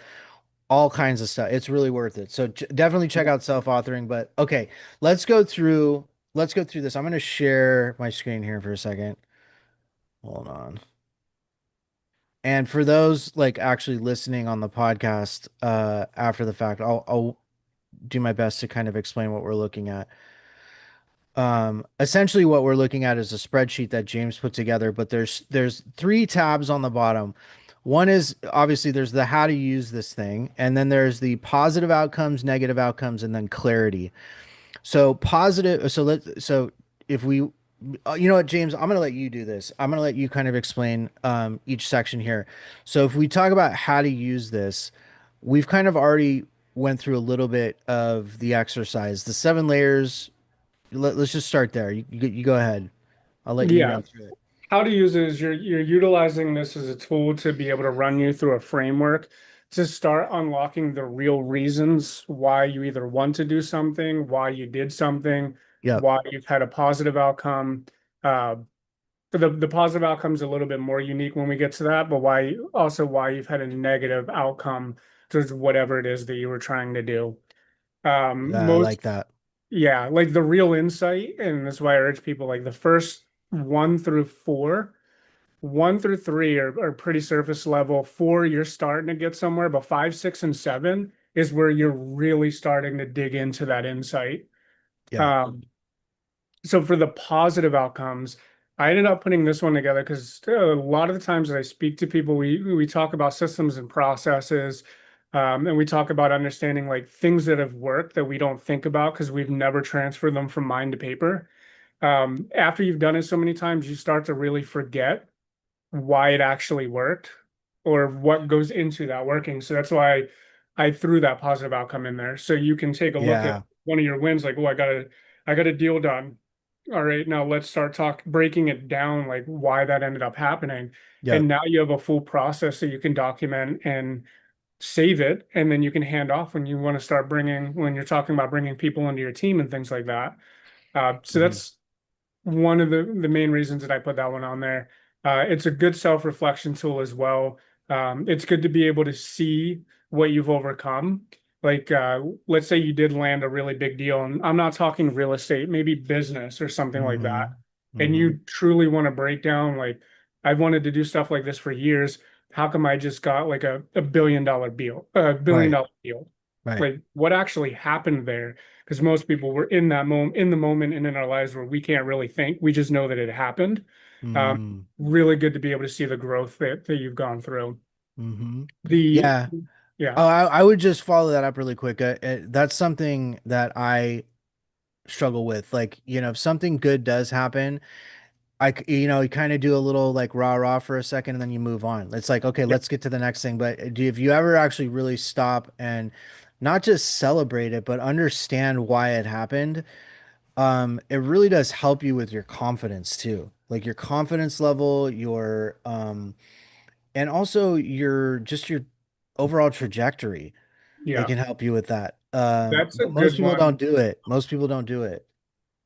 all kinds of stuff. It's really worth it. So definitely check out self-authoring. But okay, let's go through. Let's go through this. I'm going to share my screen here for a second. Hold on. And for those like actually listening on the podcast after the fact, I'll do my best to kind of explain what we're looking at. Essentially what we're looking at is a spreadsheet that James put together, but there's three tabs on the bottom. One is obviously there's the how to use this thing, and then there's the positive outcomes, negative outcomes, and then clarity. So positive, so if we you know what, James, I'm gonna let you do this. I'm gonna let you kind of explain each section here. So if we talk about how to use this, we've kind of already went through a little bit of the exercise. The 7 layers, let's just start there. You go ahead. I'll let you Yeah. run through it. How to use it is you're utilizing this as a tool to be able to run you through a framework to start unlocking the real reasons why you either want to do something, why you did something, Yep. why you've had a positive outcome. Uh, the positive outcome is a little bit more unique when we get to that, but why you've had a negative outcome towards whatever it is that you were trying to do. Yeah, I Most like that. Yeah, like the real insight, and that's why I urge people like the first 1 through 4, 1 through 3 are pretty surface level. 4, you're starting to get somewhere, but 5, 6, and 7 is where you're really starting to dig into that insight. Yeah. Um, so for the positive outcomes, I ended up putting this one together because a lot of the times that I speak to people, we talk about systems and processes, and we talk about understanding like things that have worked that we don't think about because we've never transferred them from mind to paper. After you've done it so many times, you start to really forget why it actually worked or what goes into that working. So that's why I threw that positive outcome in there. So you can take a look at Yeah. one of your wins, like, oh, I got a deal done. All right, now let's start breaking it down, like why that ended up happening. Yeah. And now you have a full process that you can document and save it, and then you can hand off when you want to start when you're talking about bringing people into your team and things like that. So Mhm. that's one of the main reasons that I put that one on there. It's a good self-reflection tool as well. It's good to be able to see what you've overcome. Like, let's say you did land a really big deal, and I'm not talking real estate, maybe business or something like that. Mhm. And Mhm. you truly want to break down, like, I've wanted to do stuff like this for years. How come I just got like a billion-dollar deal, a billion Right. dollar deal? Right. Like, what actually happened there? Because most people were in that moment, in the moment, and in our lives where we can't really think. We just know that it happened. Mm. Really good to be able to see the growth that you've gone through. Mhm. The Yeah. Yeah, Oh, I would just follow that up really quick. That's something that I struggle with. Like, if something good does happen, you kind of do a little like rah rah for a second and then you move on. It's like, okay, yeah, let's get to the next thing. But if you ever actually really stop and not just celebrate it, but understand why it happened, it really does help you with your confidence too. Like your confidence level, and also your overall trajectory. It yeah. can help you with that. That's a But most good people don't one. do it. Most people don't do it.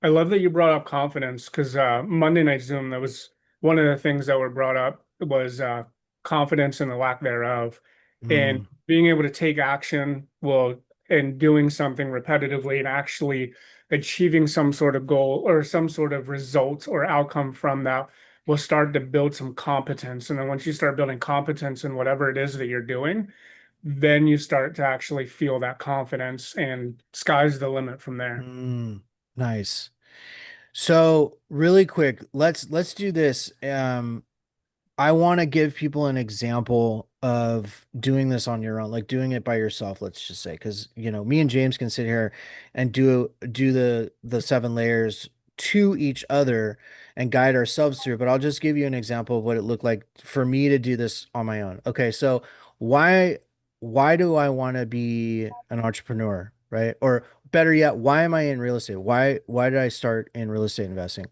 I love that you brought up confidence because Monday Night Zoom, that was one of the things that were brought up was confidence and the lack thereof. And Mm, being able to take action and doing something repetitively and actually achieving some sort of goal or some sort of result or outcome from that will start to build some competence. And then once you start building competence in whatever it is that you're doing, then you start to actually feel that confidence and sky's the limit from there. nice. So really quick, let's do this. I want to give people an example of doing this on your own, like doing it by yourself, let's just say, because me and James can sit here and do the 7 layers to each other and guide ourselves through. But I'll just give you an example of what it looked like for me to do this on my own. Okay, so why why do I want to be an entrepreneur, right? Or better yet, why am I in real estate? Why did I start in real estate investing?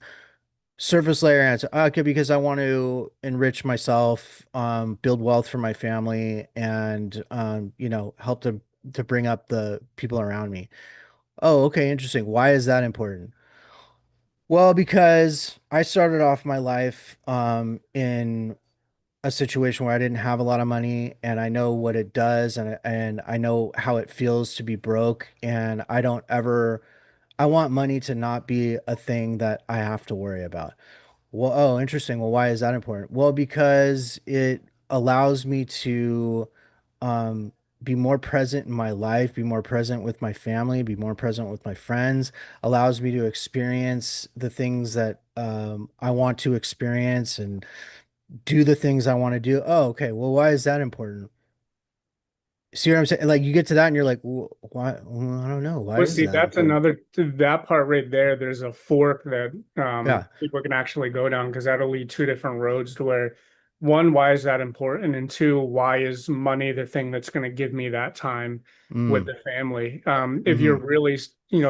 Surface layer answer. Okay, because I want to enrich myself, build wealth for my family, and help to bring up the people around me. Oh, okay, interesting. Why is that important? Well, because I started off my life in a situation where I didn't have a lot of money, and I know what it does, and I know how it feels to be broke, and I want money to not be a thing that I have to worry about. Well, oh, interesting. Well, why is that important? Well, because it allows me to um, be more present in my life, be more present with my family, be more present with my friends, allows me to experience the things that I want to experience and do the things I want to do. Oh, okay. Well, why is that important? See what I'm saying? Like you get to that and you're like, why? Well, I don't know. Why Well, is see, that that's important? that part right there. There's a fork that Yeah. people can actually go down because that'll lead two different roads to where one, why is that important? And two, why is money the thing that's going to give me that time with Mm, the family? If mm-hmm, you're really,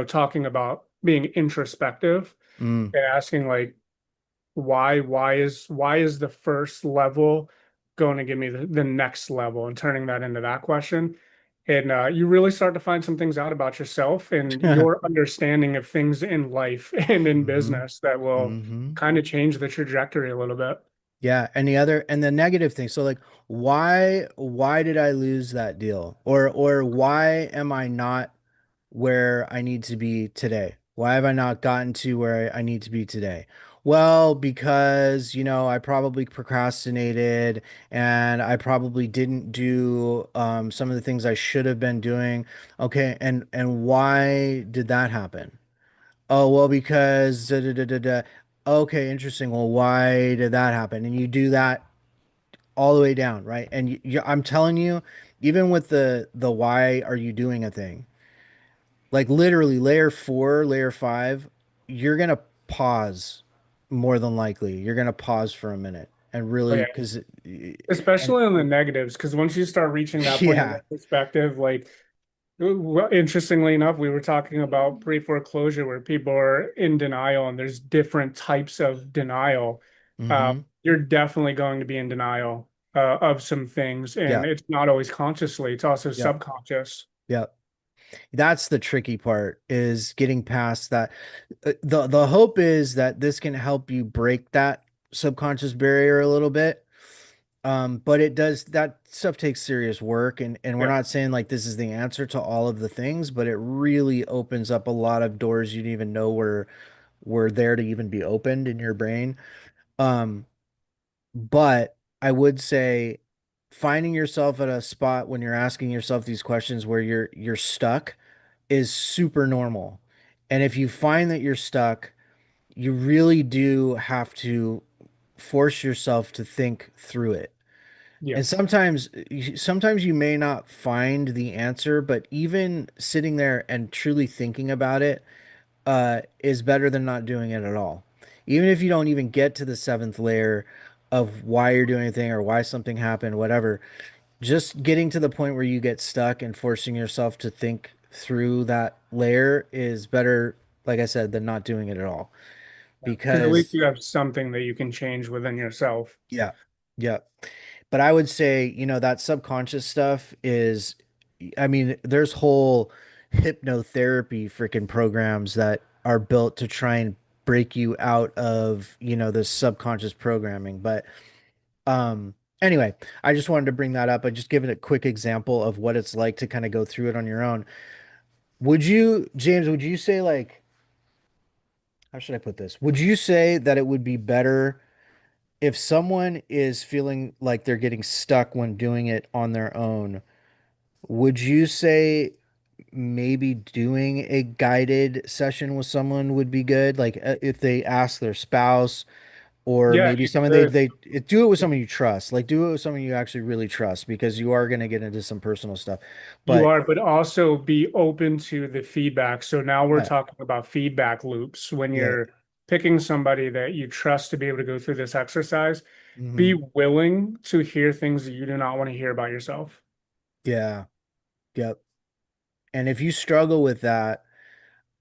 talking about being introspective mm. and asking like, why is the first level going to give me the next level and turning that into that question, and you really start to find some things out about yourself and your understanding of things in life and in Mm-hmm, business that will mm-hmm. kind of change the trajectory a little bit. Yeah, and the negative thing. So like why did I lose that deal? Or why am I not where I need to be today? Why have I not gotten to where I need to be today? Well, because, I probably procrastinated and I probably didn't do some of the things I should have been doing. Okay, and why did that happen? Oh, well, because da, da, da, da, da. Okay, interesting. Well, why did that happen? And you do that all the way down, right? And I'm telling you, even with the why are you doing a thing, like literally layer 4, layer 5, you're gonna pause more than likely. You're gonna pause for a minute and Oh, really yeah, because and especially on the negatives, because once you start reaching that point of yeah, perspective, like Well, interestingly enough, we were talking about pre-foreclosure where people are in denial, and there's different types of denial. Mm-hmm. You're definitely going to be in denial of some things, and Yeah. it's not always consciously, it's also Yeah. subconscious. Yeah. That's the tricky part, is getting past that. The hope is that this can help you break that subconscious barrier a little bit. But it does, that stuff takes serious work, and we're Yeah. not saying like this is the answer to all of the things, but it really opens up a lot of doors you didn't even know were there to even be opened in your brain. Um, but I would say finding yourself at a spot when you're asking yourself these questions where you're stuck is super normal. And if you find that you're stuck, you really do have to force yourself to think through it. Yeah. And sometimes you may not find the answer, but even sitting there and truly thinking about it is better than not doing it at all. Even if you don't even get to the seventh layer of why you're doing anything or why something happened, whatever, just getting to the point where you get stuck and forcing yourself to think through that layer is better, like I said, than not doing it at all. Because at least Because you have something that you can change within yourself. yeah, yeah. But I would say, that subconscious stuff is, I mean, there's whole hypnotherapy freaking programs that are built to try and break you out of, this subconscious programming. But anyway, I just wanted to bring that up. I just give it a quick example of what it's like to kind of go through it on your own. James, would you say like, how should I put this? Would you say that it would be better if someone is feeling like they're getting stuck when doing it on their own? Would you say maybe doing a guided session with someone would be good? Like if they ask their spouse, or Yeah, maybe you someone could. they do it with someone you trust. Like do it with someone you actually really trust, because you are going to get into some personal stuff. You But are, but also be open to the feedback. So now we're yeah, talking about feedback loops. When yeah, you're picking somebody that you trust to be able to go through this exercise, be hmm, willing to hear things that you do not want to hear about yourself. yeah, yep. And if you struggle with that,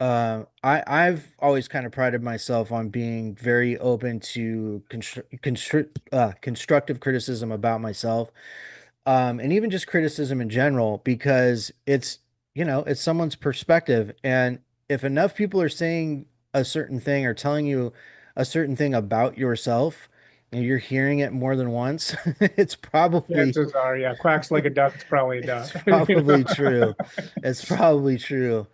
I've always kind of prided myself on being very open to constructive criticism about myself, and even just criticism in general, because it's someone's perspective, and if enough people are saying a certain thing or telling you a certain thing about yourself, and you're hearing it more than once, it's probably Chances are, yeah, quacks like a duck, it's probably a it's duck. You probably know? true. It's probably true.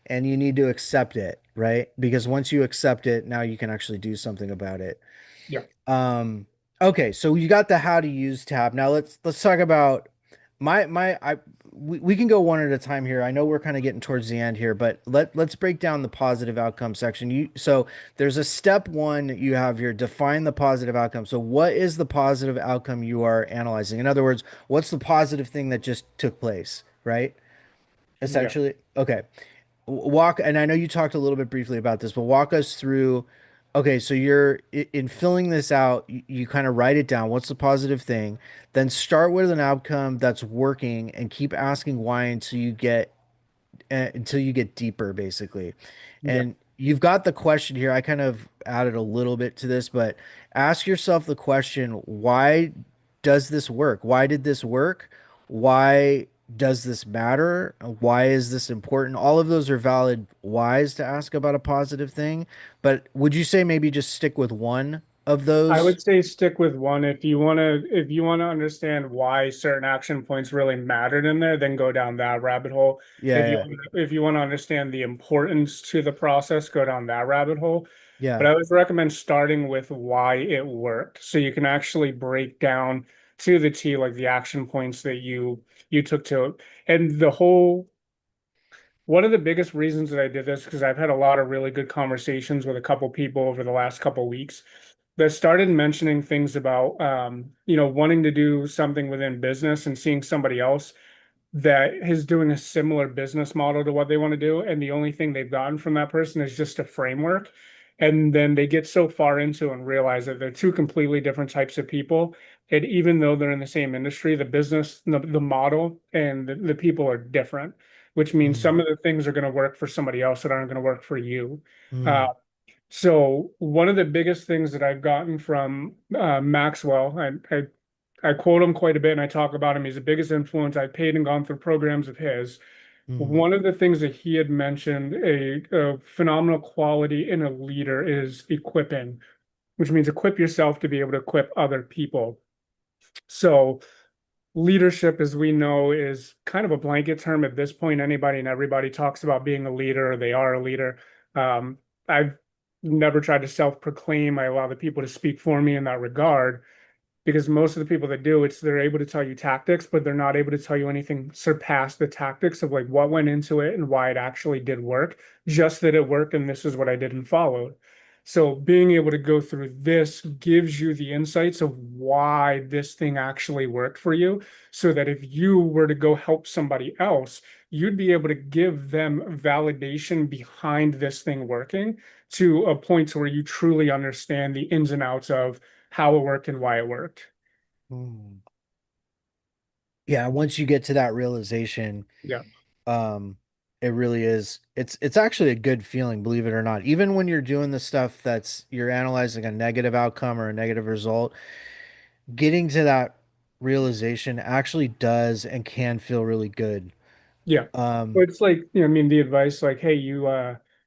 And you need to accept it, right? Because once you accept it, now you can actually do something about it. Yeah, Um, okay, so you got the how to use tab. Now let's talk about we can go one at a time here. I know we're kind of getting towards the end here, but let's break down the positive outcome section. So there's a step one that you have here, define the positive outcome. So what is the positive outcome you are analyzing? In other words, what's the positive thing that just took place, right? yeah. Essentially. Okay. Walk, and I know you talked a little bit briefly about this, but walk us through. Okay, so you're in filling this out, you kind of write it down. What's the positive thing? Then start with an outcome that's working and keep asking why until you get deeper, basically. Yeah. And you've got the question here. I kind of added a little bit to this, but ask yourself the question, why does this work? Why did this work? Why does this matter? Why is this important? All of those are valid whys to ask about a positive thing. But would you say maybe just stick with one of I those? would say stick with one. If you want to understand why certain action points really mattered in there, then go down that rabbit hole. Yeah, If you want to understand the importance to the process, go down that rabbit hole. yeah, But I would recommend starting with why it worked. So you can actually break down to the T like the action points that you took to it. And the whole one of the biggest reasons that I did this, because I've had a lot of really good conversations with a couple people over the last couple weeks that started mentioning things about wanting to do something within business and seeing somebody else that is doing a similar business model to what they want to do, and the only thing they've gotten from that person is just a framework. And then they get so far into and realize that they're two completely different types of people. And even though they're in the same industry, the business, the model, and the people are different. which means Mm. some of the things are going to work for somebody else that aren't going to work for you. Mm. So one of the biggest things that I've gotten from Maxwell, I quote him quite a bit and I talk about him. He's the biggest influence. I've paid and gone through programs of his. Mm. One of the things that he had mentioned, a phenomenal quality in a leader is equipping, which means equip yourself to be able to equip other people. So leadership, as we know, is kind of a blanket term at this point. Anybody and everybody talks about being a leader, or they are a leader. I've never tried to self-proclaim. I allow the people to speak for me in that regard, because most of the people that do, they're able to tell you tactics, but they're not able to tell you anything surpass the tactics of like what went into it and why it actually did work. Just that it worked, and this is what I did and followed. So being able to go through this gives you the insights of why this thing actually worked for you, so that if you were to go help somebody else, you'd be able to give them validation behind this thing working to a point where you truly understand the ins and outs of how it worked and why it worked. Mm. Yeah, once you get to that realization, Yeah. it really is. It's actually a good feeling, believe it or not. Even when you're doing the stuff you're analyzing a negative outcome or a negative result, getting to that realization actually does and can feel really good. Yeah. Um, Well, it's like, I mean, the advice like, hey, you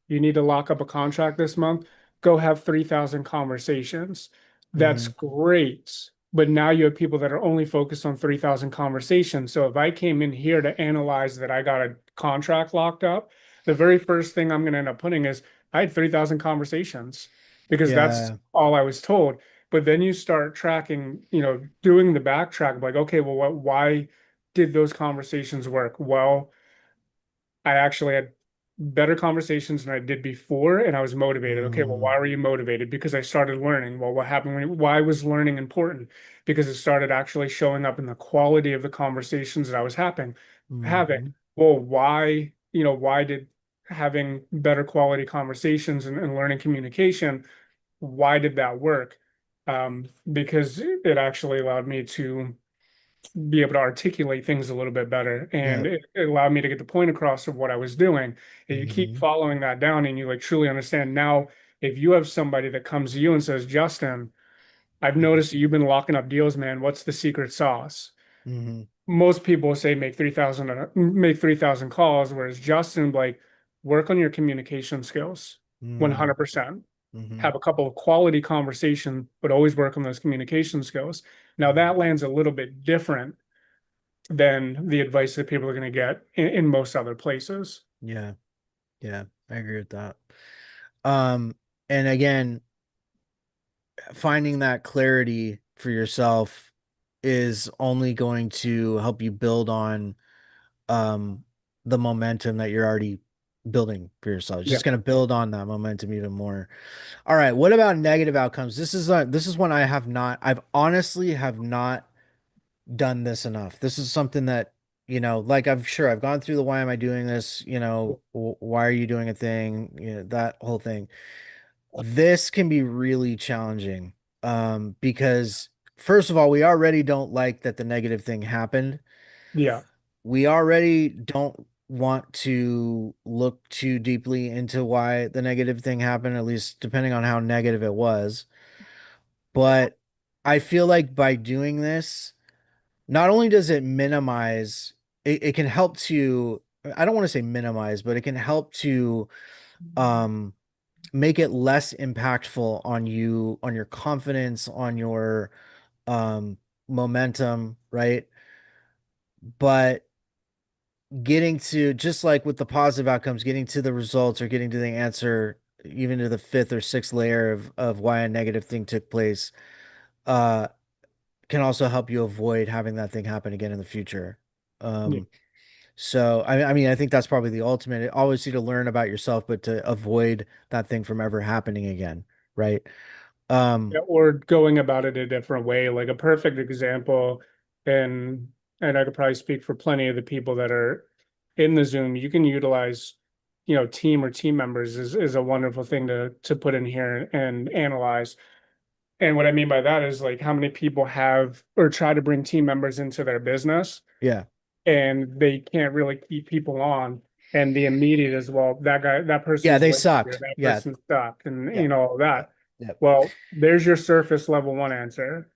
need to lock up a contract this month, go have 3,000 conversations. That's mhm. great. But now you have people that are only focused on 3,000 conversations. So if I came in here to analyze that I got a contract locked up, the very first thing I'm going to end up putting is I had 3,000 conversations, because that's Yeah. all I was told. But then you start tracking, doing the backtrack, like, okay, well, why did those conversations work? Well, I actually had better conversations than I did before, and I was motivated. Okay, well, Mm, why were you motivated? Because I started learning. Well, what happened why was learning important? Because it started actually showing up in the quality of the conversations that I was having. mhm. Well, why did having better quality conversations and learning communication, why did that work? Because it actually allowed me to be able to articulate things a little bit better, and Yep. it allowed me to get the point across of what I was doing. And you keep Mhm. following that down and you like truly understand. Now if you have somebody that comes to you and says, Justin, I've noticed that you've been locking up deals, man, what's the secret sauce? Mhm. Most people say make 3,000 calls, whereas Justin, like, work on your communication skills Mhm. 100%. Mhm. Have a couple of quality conversations, but always work on those communication skills. Now that lands a little bit different than the advice that people are going to get in most other places. Yeah. Yeah. I agree with that. Um, and again, finding that clarity for yourself is only going to help you build on um the momentum that you're already building for yourself. It's Yeah. just going to build on that momentum even more. All right, what about negative outcomes? This is one I've honestly have not done this enough. This is something that, like I'm sure I've gone through the why am I doing this, why are you doing a thing, that whole thing. This can be really challenging because first of all, we already don't like that the negative thing happened. Yeah. We already don't want to look too deeply into why the negative thing happened, at least depending on how negative it was. But I feel like by doing this, not only does it minimize, it can help to, I don't want to say minimize, but it can help to um make it less impactful on you, on your confidence, on your um momentum, right? But getting to, just like with the positive outcomes, getting to the results or getting to the answer, even to the fifth or sixth layer of why a negative thing took place, uh can also help you avoid having that thing happen again in the future. Yeah. um So I mean, I think that's probably the ultimate. Obviously, to learn about yourself, but to avoid that thing from ever happening again, right? Yeah, Um, or going about it a different way. Like a perfect example, and I could probably speak for plenty of the people that are in the Zoom. You can utilize, team or team members is a wonderful thing to put in here and analyze. And what I mean by that is like how many people have or try to bring team members into their business. yeah. and they can't really keep people on. And the immediate as well, that Yeah, person's they lazy, or sucked. that Yeah. person sucked, and Yep. all that. Yep. Well, there's your surface level one answer.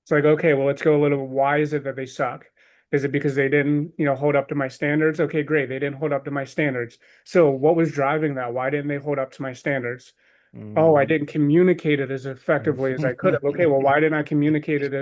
It's like, okay, well, let's go a little, why is it that they suck? Is it because they didn't, hold up to my standards? Okay, great. They didn't hold up to my standards. So what was driving that? Why didn't they hold up to my standards? Oh, I didn't communicate it as effectively as I could have. Okay, well, why didn't I communicate it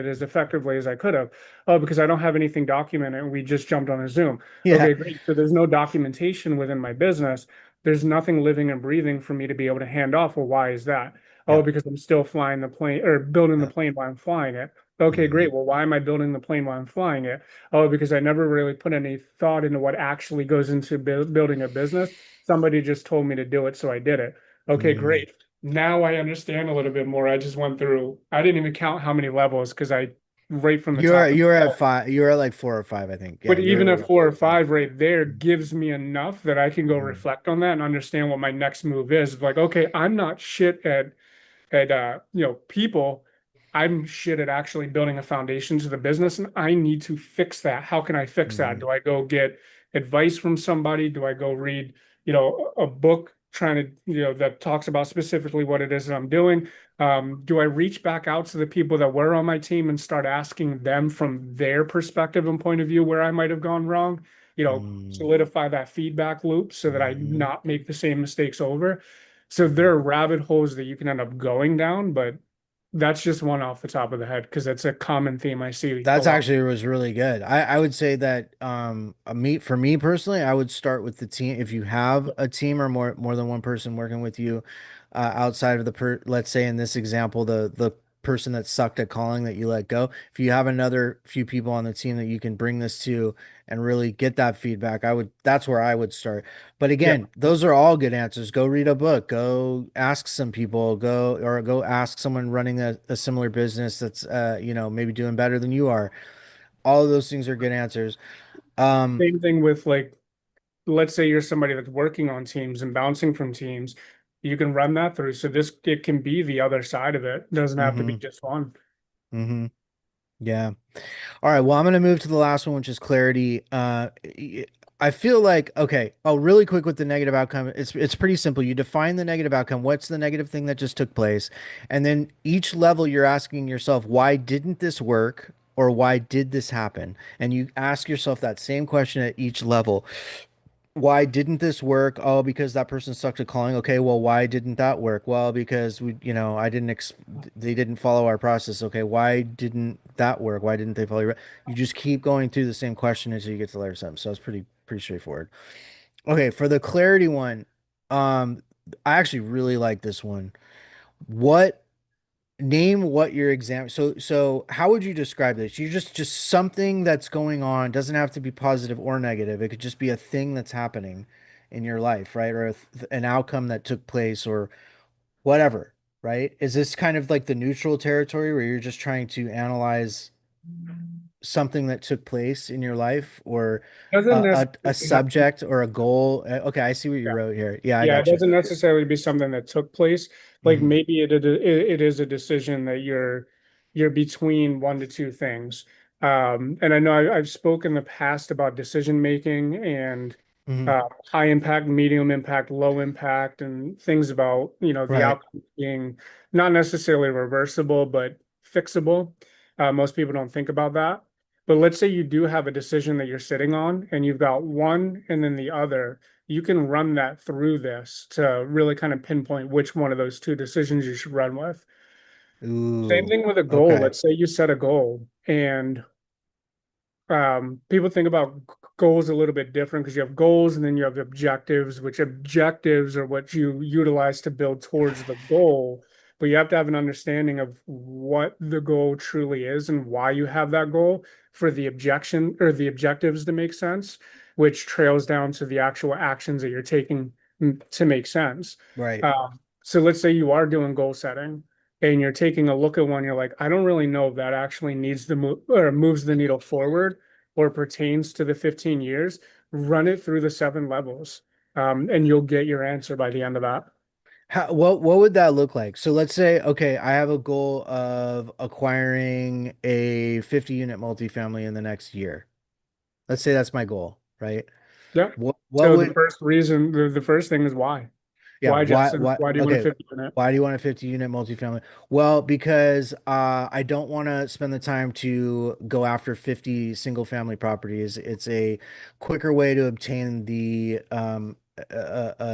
as effectively as I could have? Oh, because I don't have anything documented and we just jumped on a Zoom. Yeah. Okay, great. So there's no documentation within my business. There's nothing living and breathing for me to be able to hand off. Well, why is that? Oh, Yep. because I'm still flying the plane or building the Yep. plane while I'm flying it. Okay, great. Well, why am I building the plane while I'm flying it? Oh, because I never really put any thought into what actually goes into building a business. Somebody just told me to do it, so I did it. Okay, Mm. great. Now I understand a little bit more. I just went through, I didn't even count how many levels because I, right from the You're top. you're at 5. You're at like 4 or 5, I think. Yeah, But even you're at 4 or 5 right there Mm. gives me enough that I can go Mm. reflect on that and understand what my next move is. Like, okay, I'm not shit at people. I'm shit at actually building a foundation to the business, and I need to fix that. How can I fix that? Mm. Do I go get advice from somebody? Do I go read, a book trying to, that talks about specifically what it is that I'm doing? Do I reach back out to the people that were on my team and start asking them from their perspective and point of view where I might have gone wrong? Mm. Solidify that feedback loop so that I Mhm. not make the same mistakes over. So there are rabbit holes that you can end up going down, but that's just one off the top of the head because it's a common theme I see a That's lot. actually was really good. I would say that for me personally, I would start with the team. If you have a team or more than one person working with you, outside of let's say in this example, the person that sucked at calling that you let go. If you have another few people on the team that you can bring this to and really get that feedback, that's where I would start. But Yeah, again, those are all good answers. Go read a book, go ask some people, go ask someone running a similar business that's maybe doing better than you are. All of those things are good answers. Um, same thing with like, let's say you're somebody that's working on teams and bouncing from teams, you can run that through. So this it can be the other side of it. It doesn't have to be mhm, just one. mhm. Yeah. All right. Well, I'm going to move to the last one, which is clarity. I feel like, okay. Oh, really quick with the negative outcome. It's pretty simple. You define the negative outcome. What's the negative thing that just took place? And then each level you're asking yourself, why didn't this work? Or why did this happen? And you ask yourself that same question at each level. Why didn't this work? Oh, because that person sucked at calling. Okay, well, why didn't that work? Well, because they didn't follow our process. Okay, why didn't that work? Why didn't they follow you just keep going through the same question until you get to letter 7. So it's pretty straightforward. Okay, for the clarity one, I actually really like this one. What Name what your exam. So how would you describe this? You just something that's going on. Doesn't have to be positive or negative. It could just be a thing that's happening in your life, right? Or an outcome that took place or whatever, right? Is this kind of like the neutral territory where you're just trying to analyze something that took place in your life or Doesn't a necessarily have to, subject or a goal? Okay, I see what you yeah. wrote here. Yeah, I Yeah, it got you. doesn't necessarily be something that took place. Like Hmm. maybe it is a decision that you're between one to two things. And I know I've spoken in the past about decision making and Hmm. high impact, medium impact, low impact, and things about, the Right. outcome being not necessarily reversible, but fixable. Most people don't think about that. But let's say you do have a decision that you're sitting on and you've got one and then the other, you can run that through this to really kind of pinpoint which one of those two decisions you should run with. Same Ooh. thing with a goal. Okay. Let's say you set a goal and people think about goals a little bit different because you have goals and then you have objectives, which objectives are what you utilize to build towards the goal. But you have to have an understanding of what the goal truly is and why you have that goal for the objection or the objectives to make sense, which trails down to the actual actions that you're taking to make sense. Right. So let's say you are doing goal setting and you're taking a look at one, you're like, I don't really know if that actually needs to move or moves the needle forward or pertains to the 15 years. Run it through the 7 levels, and you'll get your answer by the end of that. What would that look like? So let's say, okay, I have a goal of acquiring a 50 unit multifamily in the next year. Let's say that's my goal, right? Yeah. What So the would, first reason, the first thing is why? yeah, Why, Justin? why, Why do you want a okay. 50 unit? Why do you want a 50 unit multifamily? Well, because I don't want to spend the time to go after 50 single family properties. It's a quicker way to obtain the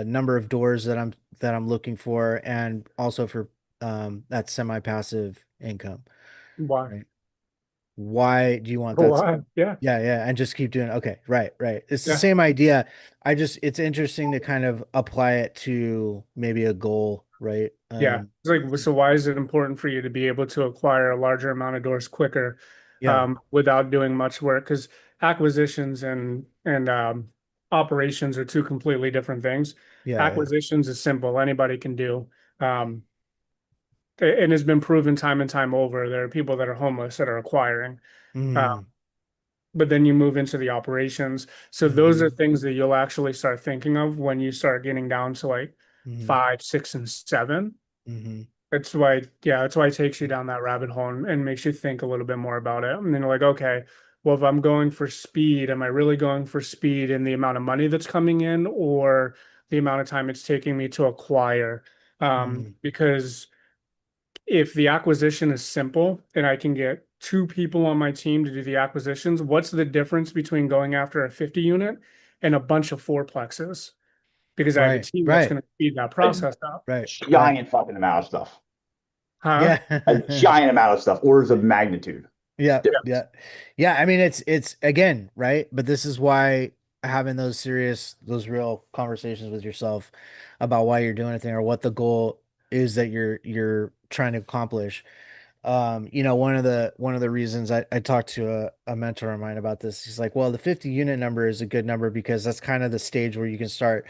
number of doors that I'm looking for, and also for that semi-passive income, Why? right? Why do you want that? Why? Yeah. Yeah, yeah, and just keep doing. Okay, right, right. It's the Yeah. same idea. It's interesting to kind of apply it to maybe a goal, right? Yeah. It's like, so why is it important for you to be able to acquire a larger amount of doors quicker, Yeah, without doing much work? Because acquisitions and operations are two completely different things. yeah, yeah. Acquisitions is simple, anybody can do. Um, and it's been proven time and time over. There are people that are homeless that are acquiring. Mm, But then you move into the operations. So those are hmm things that you'll actually start thinking of when you start getting down to like hmm 5, 6, and 7. hmm That's why, yeah, that's why it takes you down that rabbit hole and makes you think a little bit more about it. And then you're like, okay, well, if I'm going for speed, am I really going for speed in the amount of money that's coming in or the amount of time it's taking me to acquire? hmm Because if the acquisition is simple and I can get two people on my team to do the acquisitions, what's the difference between going after a 50 unit and a bunch of fourplexes? Because I have a Right, team that's right, going to speed that A process up. right, right. giant fucking amount of stuff. Huh? Yeah. A giant amount of stuff, orders of magnitude Yeah, difference. yeah. Yeah, I mean it's again, right? But this is why having those serious, those real conversations with yourself about why you're doing a thing or what the goal is that you're trying to accomplish. One of the reasons I talked to a mentor of mine about this, he's like, well, the 50 unit number is a good number because that's kind of the stage where you can start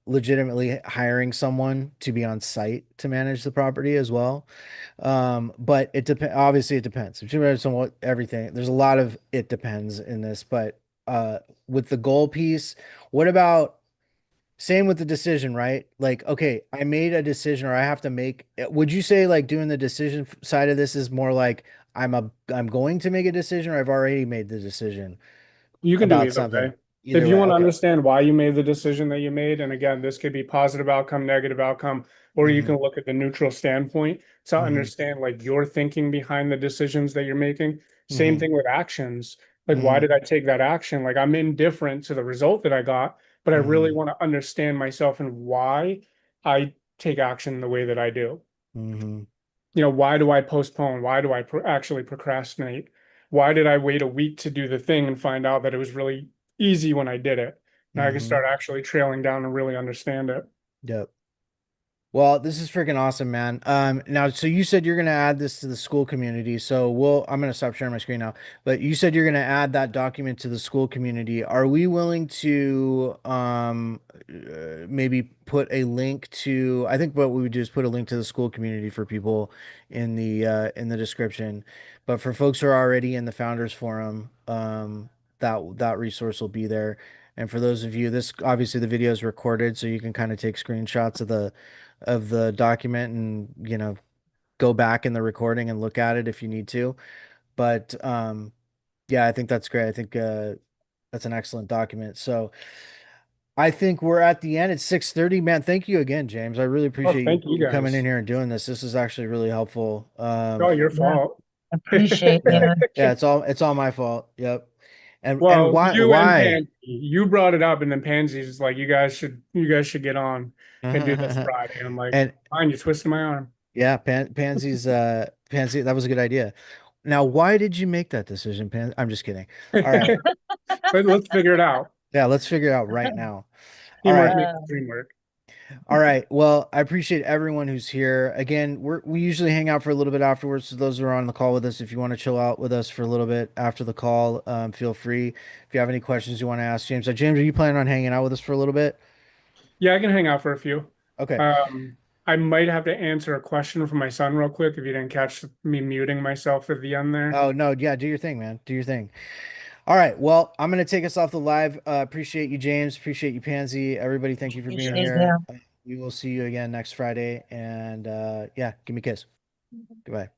legitimately hiring someone to be on site to manage the property as well. But it depends. Obviously, it depends. It depends on what everything. There's a lot of it depends in this, but with the goal piece, what about same with the decision, right? Like, okay, I made a decision, or I have to make. Would you say like doing the decision side of this is more like I'm going to make a decision, or I've already made the decision You can do about either something? way. If Either you way, want to okay. understand why you made the decision that you made, and again, this could be positive outcome, negative outcome, or you hmm can look at the neutral standpoint to hmm understand like your thinking behind the decisions that you're making. Same hmm thing with actions. Like, why hmm did I take that action? Like, I'm indifferent to the result that I got, but I really hmm want to understand myself and why I take action the way that I do. hmm Why do I postpone? Why do I actually procrastinate? Why did I wait a week to do the thing and find out that it was really easy when I did it? Now I can hmm start actually trailing down and really understand it. Yep. Well, this is freaking awesome, man. Now, so you said you're gonna add this to the school community. So I'm gonna stop sharing my screen now. But you said you're gonna add that document to the school community. Are we willing to maybe put a link to? I think what we would do is put a link to the school community for people in the description. But for folks who are already in the founders forum, that resource will be there. And for those of you, this obviously the video is recorded, so you can kind of take screenshots of the document and go back in the recording and look at it if you need to. But yeah, I think that's great. I think that's an excellent document. So I think we're at the end. It's 6:30, man. Thank you again, James. I really Oh, appreciate thank you you coming in guys. here and doing this. This is actually really helpful. Oh, your Yeah, fault. appreciate Yeah, you. yeah, it's all my fault. Yep. And Well, why you and why Pansy, you brought it up, and then Pansy's like, you guys should get on and do this Friday. And I'm like, and fine, you twisted my arm. yeah, Pansy, that was a good idea. Now, why did you make that decision, I'm just kidding. All right. Let's figure it out. Yeah, let's figure it out right now. All Teamwork right. makes Uh, the dream work. All right. Well, I appreciate everyone who's here. Again, we usually hang out for a little bit afterwards. So those who are on the call with us, if you want to chill out with us for a little bit after the call, feel free. If you have any questions you want to ask James. James, are you planning on hanging out with us for a little bit? Yeah, I can hang out for a few. Okay. Um, I might have to answer a question from my son real quick if you didn't catch me muting myself at the end there. Oh, no. Yeah, do your thing, man. Do your thing. All right. Well, I'm going to take us off the live. Appreciate you, James. Appreciate you, Pansy. Everybody, thank you for being appreciate here. you. We will see you again next Friday. And yeah, give me a kiss. Goodbye.